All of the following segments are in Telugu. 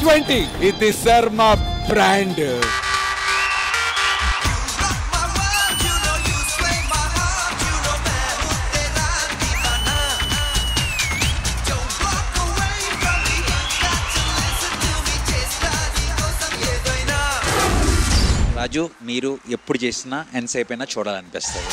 20 ఇది శర్మ బ్రాండ్. రాజు, మీరు ఎప్పుడు చేసినా ఎంతసేపు అయినా చూడాలనిపిస్తుంది.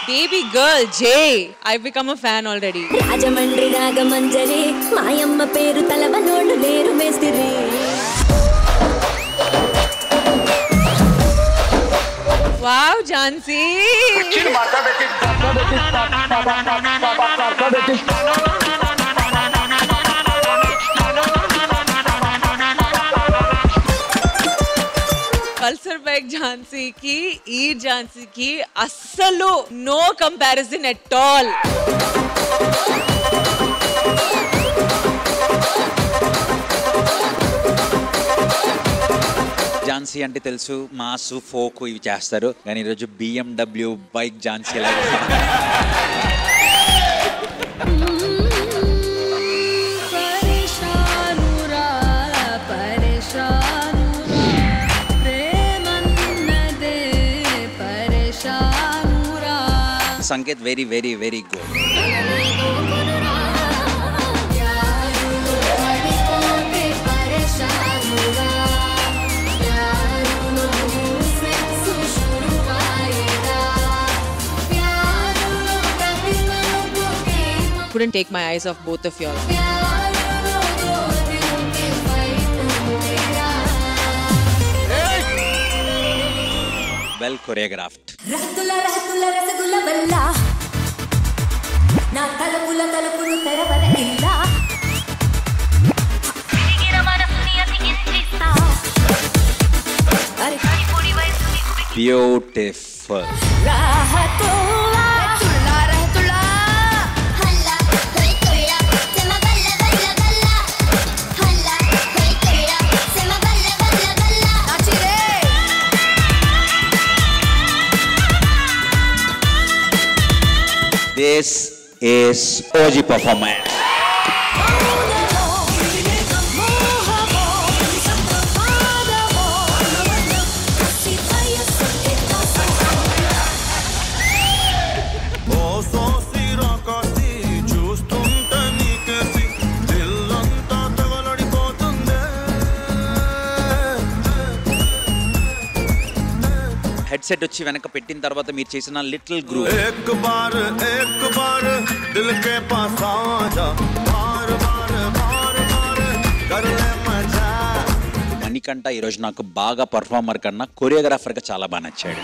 Baby girl Jay, I've become a fan already. Rajahmundry Ragamanjari మాయమ్మ పేరు తలవనోళ్ళు లేరు మేస్తిరి. Wow, Jhansi. Pulsar bike Jhansi ki, Jhansi ki, assalu no comparison at all. Jhansi అంటే తెలుసు, మాసు ఫోక్ ఇవి చేస్తారు, కానీ ఈరోజు BMW బైక్ ఝాన్సీ లాగా. Sanket very very very good. Couldn't take my eyes off both of y'all. Well choreographed. రహతుల రహతుల రసగుల్ల వల్ల నా తలపుల తలుపులు తెరవర ఇల్లా తిరిగిన మనసుని అతికించిస్తా. అరే పొడి వయసుని Beautiful. రాహతులా తుల్లా రహతులా హల్లా హై తుల్లా సెమ బల్ల బల్ల బల్ల హల్లా హై తుల్లా సెమ బల్ల బల్ల బల్ల నాచిరే. This is OG performance. Headset వచ్చి వెనక పెట్టిన తర్వాత మీరు చేసిన లిటిల్ గ్రూవ్, మణికంఠ ఈరోజు నాకు బాగా పర్ఫార్మర్ కన్నా కొరియోగ్రాఫర్గా చాలా బాగా నచ్చాడు.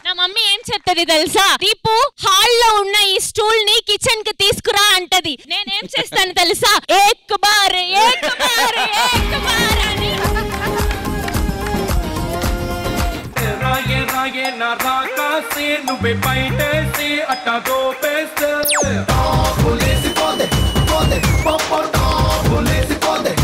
నా మమ్మీ ఏం చెప్తది తెలుసా, దీపు హాల్లో ఉన్న ఈ స్టూల్ ని కిచెన్ కి తీసుకురా అంటది. నేనేం చేస్తాను తెలుసా, ఏక్ బార్ ఏక్ బార్ ఏక్ బార్ అని. రాగే రాగే నా రాకాసి నువ్వే బయటేసి అట్ట దోపేస్తే పోలేసి పోదే పోదే పోలేసి పోదే.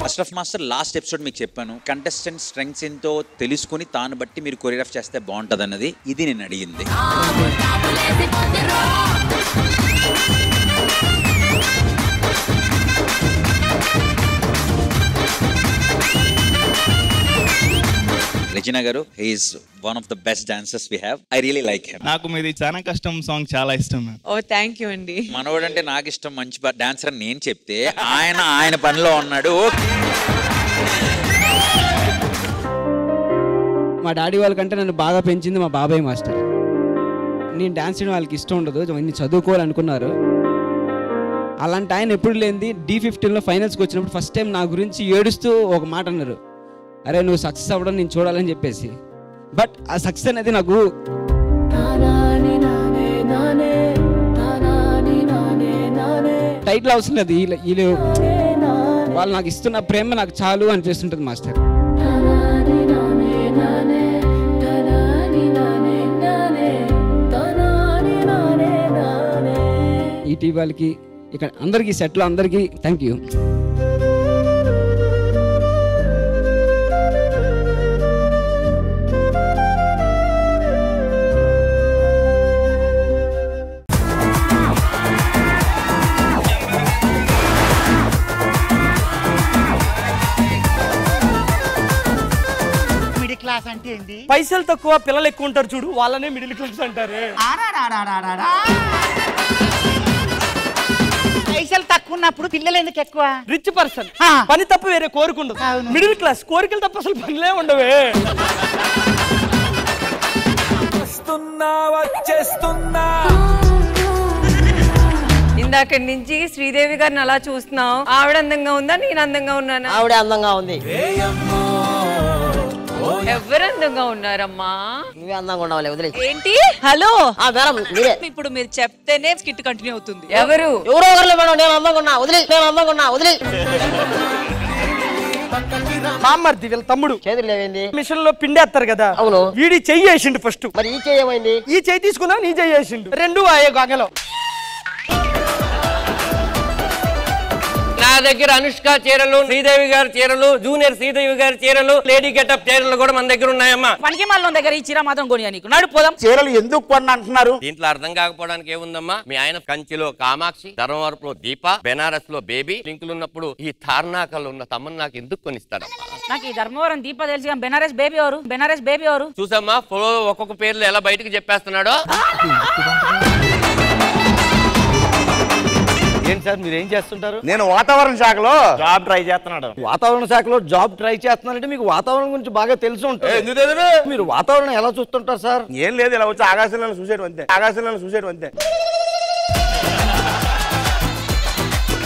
అష్రఫ్ మాస్టర్ లాస్ట్ ఎపిసోడ్ మీకు చెప్పాను, కంటెస్టెంట్ స్ట్రెంగ్స్ ఏంటో తెలుసుకుని తాను బట్టి మీరు కొరియోగ్రాఫ్ చేస్తే బాగుంటుంది అన్నది. ఇది నేను అడిగింది. రెజినా గారు, he is one of the best dancers we have. I really like him. నాకు మీది చాలా కష్టం సాంగ్ చాలా ఇష్టం. ఓ థ్యాంక్ యూ అండి. మనోడంటే నాకు ఇష్టం, మంచి డాన్సర్ అని నేను చెప్తే ఆయన పనిలో ఉన్నాడు. మా డాడీ వాళ్ళకంటే నన్ను బాగా పెంచింది మా బాబాయ్ మాస్టర్. నేను డాన్స్ చేయడం వాళ్ళకి ఇష్టం ఉండదు, నేను చదువుకోవాలనుకున్నారు. అలాంటి ఆయన ఎప్పుడు లేనిది D15లో ఫైనల్స్కి వచ్చినప్పుడు ఫస్ట్ టైం నా గురించి ఏడుస్తూ ఒక మాట అన్నారు, అరే నువ్వు సక్సెస్ అవ్వడం నేను చూడాలని చెప్పేసి. బట్ ఆ సక్సెస్ అనేది నాకు టైటిల్ అవసరం లేదు, వీళ్ళు వాళ్ళు నాకు ఇస్తున్న ప్రేమ నాకు చాలు అనిపిస్తుంటుంది మాస్టర్. ఈటీవీ వాళ్ళకి, ఇక్కడ అందరికీ సెట్లో అందరికీ థ్యాంక్ యూ. క్లాస్ అంటే ఏంటి? పైసలు తక్కువ పిల్లలు ఎక్కువ ఉంటారు చూడు, వాళ్ళనే మిడిల్ క్లాస్ అంటారు. పైసలు తక్కువ ఉన్నప్పుడు పిల్లలు ఎందుకు ఎక్కువ? రిచ్ పర్సన్ పని తప్ప వేరే కోరుకుండదు. మిడిల్ క్లాస్ కోరికలు తప్ప అసలు పనిలే ఉండవే. ఇందాక నుంచి శ్రీదేవి గారిని అలా చూస్తున్నావు. ఆవిడ అందంగా ఉందా, నేను అందంగా ఉన్నానా? ఆవిడ అందంగా ఉంది. ఎవరు అందంగా ఉన్నారమ్మా? నువ్వే అందంగా ఉన్నావులే, వదిలే. ఏంటి? హలో మేడం మీరే. ఇప్పుడు మీరు చెప్తేనే స్కిట్ కంటిన్యూ అవుతుంది. ఎవరు? ఎవరో ఒకరు మేడం. నేను అందంగా ఉన్నా, వదిలే. నేను అందంగా ఉన్నా, వదిలే. బామ్మర్ది వీళ్ళ తమ్ముడు చేతులు లేవేంది? మిషన్ లో పిండేస్తారు కదా. అవును. వీడి చెయ్యి వేసిండు ఫస్ట్. మరి ఈ చెయ్యి ఏమైంది? ఈ చెయ్యి తీసుకున్నా, నీ చెయ్యి వేసిండు. రెండు ఆయే గంగలో. నా దగ్గర అనుష్క చీరలు, శ్రీదేవి గారి చీరలు, జూనియర్ శ్రీదేవి గారి చీరలు, లేడీ గెటప్ చీరలు కూడా మన దగ్గర ఉన్నాయమ్మా. పనికి మాల దగ్గర ఈ చీర మాత్రం కొనియా నీకు. నడు పోదాం. చీరలు ఎందుకు కొన్నా అంటున్నారు? దీంట్లో అర్థం కాకపోవడానికి ఏముందమ్మా? మీ ఆయన కంచిలో కామాక్షి, ధర్మవరపులో దీప, బెనారస్ లో బేబీ, లింకులు ఉన్నప్పుడు ఈ తార్నాకల్లో ఉన్న తమ్మని నాకు ఎందుకు కొనిస్తాడమ్మా? నాకు ఈ ధర్మవరం దీప తెలిసి, బెనారస్ బేబీ ఎవరు? బెనారస్ బేబీ ఎవరు? చూసమ్మా ఫోటో ఒక్కొక్క పేర్లు ఎలా బయటకు చెప్పేస్తున్నాడో. ఏంటి సార్ మీరు ఏం చేస్తుంటారు? నేను వాతావరణ శాఖలో జాబ్ ట్రై చేస్తున్నాడు. వాతావరణ శాఖలో జాబ్ ట్రై చేస్తున్నారంటే మీకు వాతావరణం గురించి బాగా తెలిసి ఉంటుంది. ఎందుకు తెలియదు? మీరు వాతావరణం ఎలా చూస్తుంటారు సార్? ఏం లేదు, ఇలా వచ్చి ఆకాశంలో చూసేయడం అంతే. ఆకాశంలో చూసేయడం అంతే.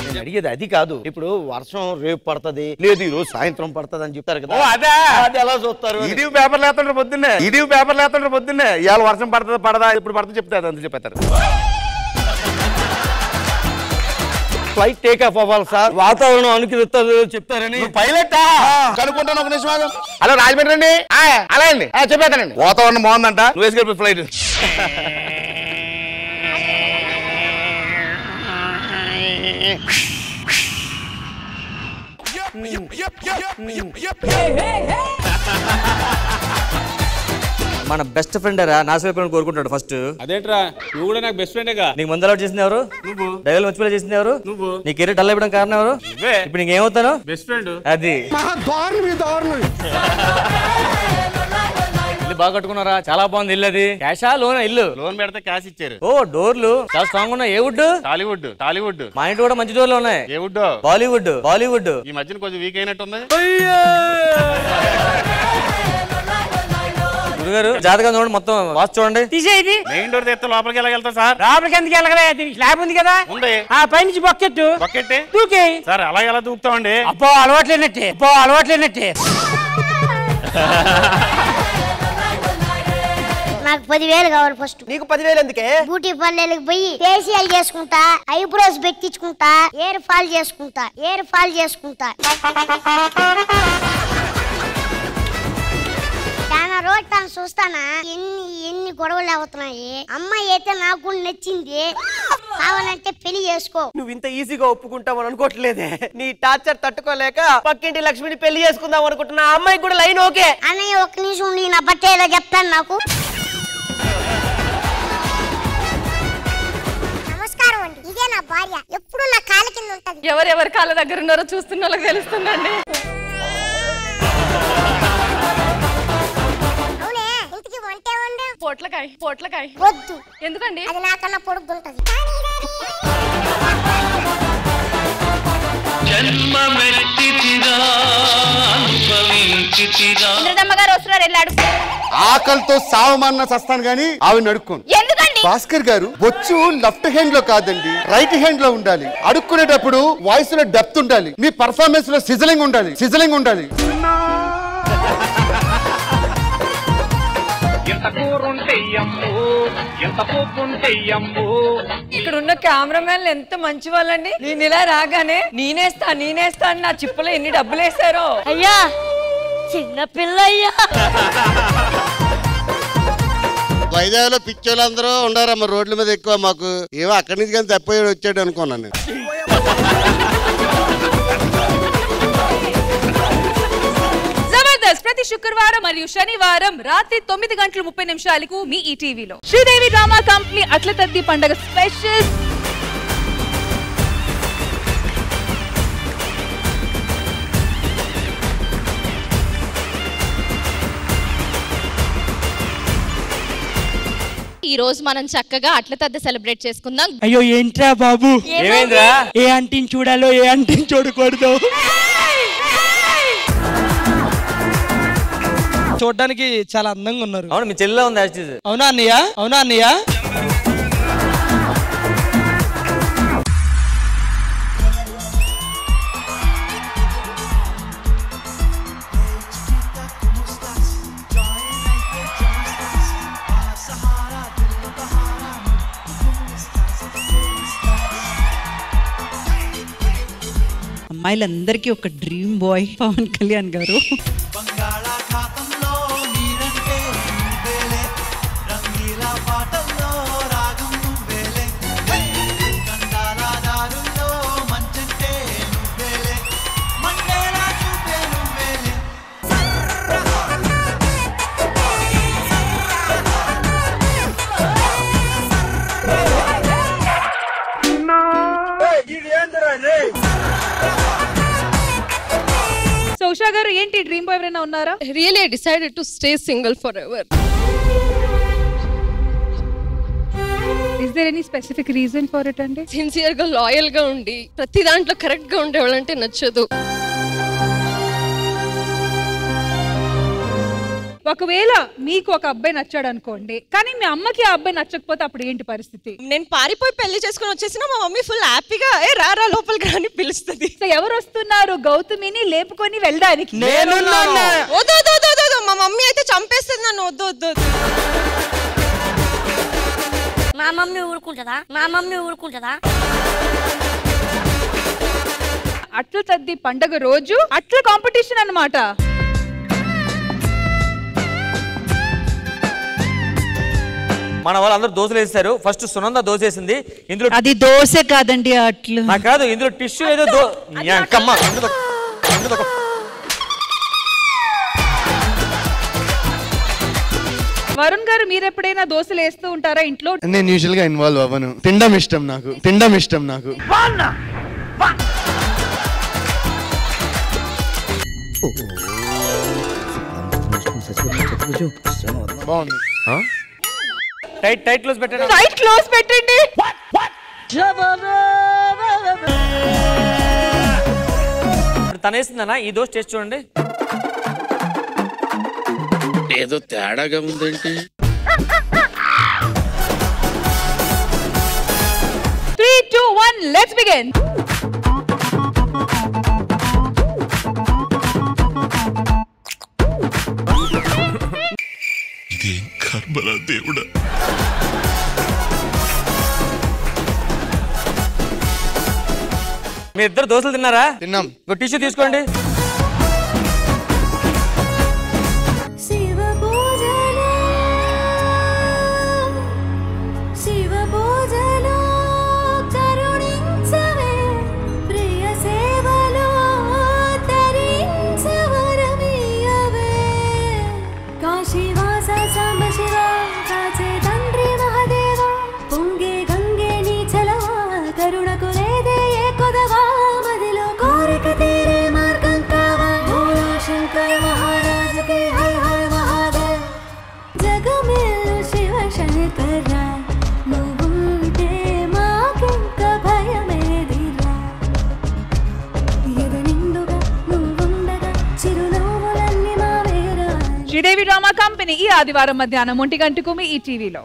నేను అడిగేది అది కాదు. ఇప్పుడు వర్షం రేపు పడుతుంది, లేదు ఈ రోజు సాయంత్రం పడుతుంది అని చెప్తారు కదా. అదే అది ఎలా చూస్తారు? ఇది పేపర్లు వేస్తుంటారు పొద్దున్నే. ఇవాళ వర్షం పడుతుంది పడదా, ఇప్పుడు పడుతుంది చెప్తారు, అంత చెప్పేస్తారు. ఫ్లైట్ టేక్ ఆఫ్ అవ్వాలి సార్, వాతావరణం అనుకూలిస్తుంది చెప్తారని. పైలట్ కనుక్కుంటాను, ఒక నిమిషం. హలో రాజమండ్రి అండి. అలా అండి చెప్పేస్తానండి. వాతావరణం బాగుందంట, నువ్వు వేసుకెళ్ళి ఫ్లైట్. మన బెస్ట్ ఫ్రెండ్ నాశనం కోరుకుంటాడు ఫస్ట్. అదేంట్రా, నువ్వు కూడా నాకు బెస్ట్ ఫ్రెండేగా. నీకు ముందు అలవాటు చేసింది ఎవరు? నువ్వు. డైవల్ మర్చిపోయి చేసింది ఎవరు? నువ్వు. నీ కెరీర్ డల్ అయిపోవడం కారణం ఎవరు? ఇప్పుడు నీకు ఏమవుతాను? Best friend. అది ఇల్లు బాగా కట్టుకున్నారా? చాలా బాగుంది ఇల్లు. అది క్యాషా లోన్? ఇల్లు లోన్ పెడితే క్యాష్ ఇచ్చారు. ఓ డోర్లు చాలా స్ట్రాంగ్ ఉన్నాయి. ఏ వుడ్? టాలీవుడ్. మా ఇంటి కూడా మంచి డోర్లు ఉన్నాయి. ఏ వుడ్? బాలీవుడ్. ఈ మధ్యన కొంచెం వీక్ అయినట్టుంది. గురుగారు జాతకం చూడండి, మొత్తం వాస్తు చూడండి. తీసేది మెయిన్ డోర్ తెస్తే లోపలికి వెళ్ళగలుగుతా సార్? లోపలికి ఎందుకు వెళ్ళగలే? స్లాబ్ ఉంది కదా, ఉంది. పైనుంచి బొక్కెట్టు బకెట్టే దూకే. సార్ అలా ఎలా దూకుతామండి? అబ్బో అలవాట్లేనట్టే. నాకు 10,000 కావాలి ఫస్ట్. నీకు 10,000 ఎందుకే? బ్యూటీ పార్లర్కి పోయి ఫేషియల్ చేసుకుంటా, ఐబ్రోస్ పెట్టించుకుంటా, హెయిర్ ఫాల్ చేసుకుంటా. చాలా రోజు తను చూస్తానా, ఎన్ని గొడవలు అవుతున్నాయి. అమ్మాయి అయితే నాకు కూడా నచ్చింది, కావాలంటే పెళ్లి చేసుకో. నువ్వు ఇంత ఈజీగా ఒప్పుకుంటావని అనుకోవట్లేదే. నీ టార్చర్ తట్టుకోలేక పక్కింటి లక్ష్మిని పెళ్లి చేసుకుందాం అనుకుంటున్నా. అమ్మాయికి కూడా లైన్ ఓకే. అన్నయ్య ఒక్క నిమిషం ఉండి నా బట్ట ఏదో చెప్తాను నాకు. నమస్కారం అండి, ఇదే నా భార్య, ఎప్పుడు నా కాళ్ళ కింద ఉంటది. ఎవరెవరి కాళ్ళ దగ్గర ఉన్నారో చూస్తున్న వాళ్ళకి తెలుస్తుందండి. అవునే, ఇంటికి వంటే వండు. పొట్లకాయ వద్దు. ఎందుకండి? అది నాకన్నా పొడుగుంటది. ఇంద్రదమ్మ గారు వస్తున్నారు, వెళ్ళాడు. ఆకలితో సావమన్న చస్తాను గానీ ఆవిడ అడుక్కోను. ఎందుకండి? భాస్కర్ గారు బొచ్చు లెఫ్ట్ హ్యాండ్ లో కాదండి, రైట్ హ్యాండ్ లో ఉండాలి. అడుక్కునేటప్పుడు వాయిస్ లో డెప్త్ ఉండాలి. మీ పర్ఫార్మెన్స్ లో సిజలింగ్ ఉండాలి. ఇక్కడ ఉన్న కెమెరామెన్లు ఎంత మంచి వాళ్ళండి. నేను ఇలా రాగానే నేనేస్తా అని నా చిప్పలో ఎన్ని డబ్బులు వేసారో. అయ్యా చిన్న పిల్లయ్యా. వైజాగ్ లో పిచ్చోళ్ళందరూ ఉండారమ్మ రోడ్ల మీద ఎక్కువ. మాకు ఏమో అక్కడి నుంచి కానీ తప్పిపోయాడు వచ్చాడు అనుకున్నాను. ప్రతి శుక్రవారం మరియు శనివారం రాత్రి 9:30 మీ ఈటీవీలో శ్రీదేవి డ్రామా కంపెనీ అట్ల తద్ది పండగ స్పెషల్. ఈ రోజు మనం చక్కగా అట్ల తద్ది సెలబ్రేట్ చేసుకుందాం. అయ్యో ఏంట్రా బాబు, ఏమైందిరా? ఏ ఆంటీని చూడాలో ఏ ఆంటీని చూడకూడదు. చూడడానికి చాలా అందంగా ఉన్నారు. అవును, మీ చెల్లె ఉంది. అవునా అన్నయ్య? అవునా అన్నయ్య? అమ్మాయిలందరికీ ఒక డ్రీమ్ బాయ్ పవన్ కళ్యాణ్ గారు. ఉషా గారు ఏంటి డ్రీమ్ బాయ్ ఎవరైనా ఉన్నారా? Really I decided to stay single for ever. Is there any specific reason for it అండి? సిన్సియర్ గా లాయల్ గా ఉండి ప్రతి దాంట్లో కరెక్ట్ గా ఉండేవాళ్ళంటే నచ్చదు. ఒకవేళ మీకు ఒక అబ్బాయి నచ్చాడు అనుకోండి, కానీ మీ అమ్మకి ఆ అబ్బాయి నచ్చకపోతే అప్పుడు ఏంటి పరిస్థితి? నేను పారిపోయి పెళ్లి చేసుకుని వచ్చేసినా మా మమ్మీ ఫుల్ హ్యాపీగా రా లోపలికి రాని పిలుస్తుంది. సో ఎవరు వస్తున్నారు గౌతమిని లేపుకొని వెళ్ళడానికి? మా మమ్మీ అయితే చంపేస్తుంది నన్ను. వద్దు. మా మమ్మీ ఊరుకుంటదా? అట్ల తద్ది పండగ రోజు అట్ల కాంపిటీషన్ అన్నమాట. మన వాళ్ళందరూ దోశలు వేస్తారు. ఫస్ట్ సునంద దోశ వేసింది. ఇందులో అది దోశ కాదండి, అట్లు. నాకు కాదు, ఇందులో టిష్యూ ఏదో వరుణ్ గారు మీరు ఎప్పుడైనా దోశలు వేస్తూ ఉంటారా ఇంట్లో? నేను యూజువల్ గా ఇన్వాల్వ్ అవ్వను. తినడం ఇష్టం నాకు. బాగుంది. టైట్ క్లోజ్ పెట్టండి. టైట్ క్లోజ్ పెట్టండి. తనేస్తుందన్నా ఈ దోశ టేస్ట్ చూడండి. ఏదో తేడాగా ఉందేంటి? 3, 2, 1 లెట్స్ బిగిన్. ఇదేం కర్మరా దేవుడా. మీ ఇద్దరు దోశలు తిన్నారా? తిన్నాం. టిష్యూ తీసుకోండి. శ్రీదేవి డ్రామా కంపెనీ ఈ ఆదివారం మధ్యాహ్నం 1 గంటకు మీ ఈటీవీలో.